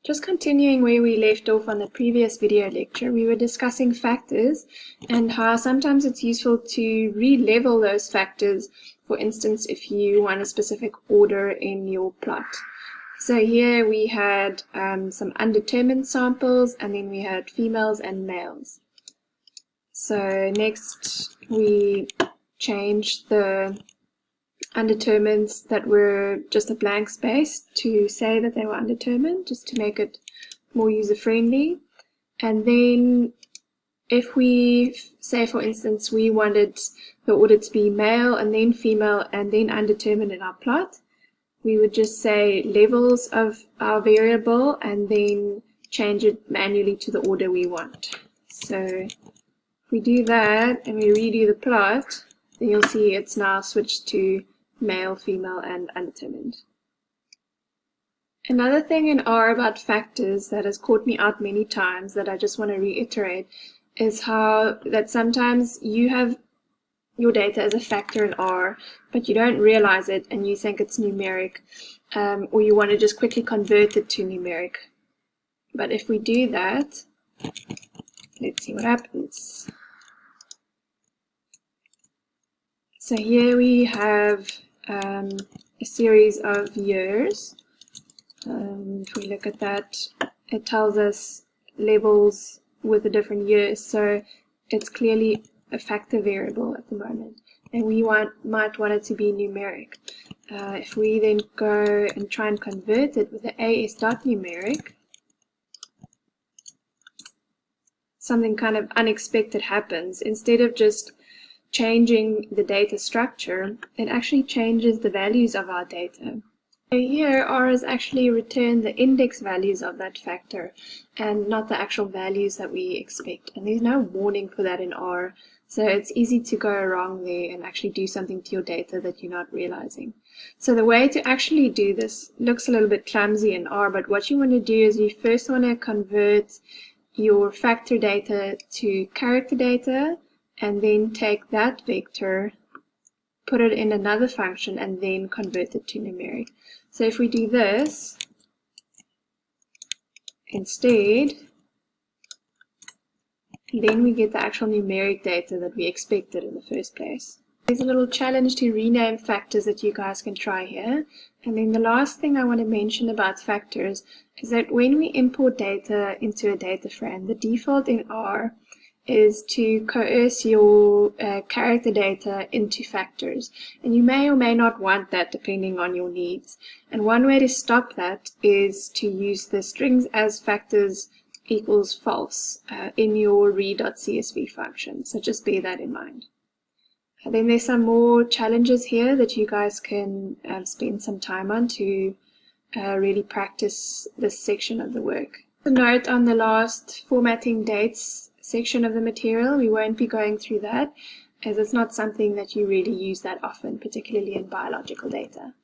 Just continuing where we left off on the previous video lecture, we were discussing factors and how sometimes it's useful to re-level those factors, for instance, if you want a specific order in your plot. So here we had some undetermined samples, and then we had females and males. So next we changed the undetermineds that were just a blank space to say that they were undetermined, just to make it more user-friendly. And then if we say, for instance, we wanted the order to be male and then female and then undetermined in our plot, we would just say levels of our variable and then change it manually to the order we want. So if we do that and we redo the plot, then you'll see it's now switched to male, female, and undetermined. Another thing in R about factors that has caught me out many times that I just want to reiterate is how that sometimes you have your data as a factor in R, but you don't realize it and you think it's numeric, or you want to just quickly convert it to numeric. But if we do that, let's see what happens. So here we have a series of years. If we look at that, it tells us levels with the different years, so it's clearly a factor variable at the moment, and we might want it to be numeric. If we then go and try and convert it with the AS.numeric, something kind of unexpected happens. Instead of just changing the data structure, it actually changes the values of our data. So here R has actually returned the index values of that factor and not the actual values that we expect. And there's no warning for that in R, so it's easy to go wrong there and actually do something to your data that you're not realizing. So the way to actually do this looks a little bit clumsy in R, but what you want to do is you first want to convert your factor data to character data, and then take that vector, put it in another function, and then convert it to numeric. So if we do this instead, then we get the actual numeric data that we expected in the first place. There's a little challenge to rename factors that you guys can try here. And then the last thing I want to mention about factors is that when we import data into a data frame, the default in R is to coerce your character data into factors, and you may or may not want that depending on your needs. And one way to stop that is to use the strings as factors equals false in your read.csv function, so just bear that in mind. And then there's some more challenges here that you guys can spend some time on to really practice this section of the work. A note on the last formatting dates section of the material, we won't be going through that as it's not something that you really use that often, particularly in biological data.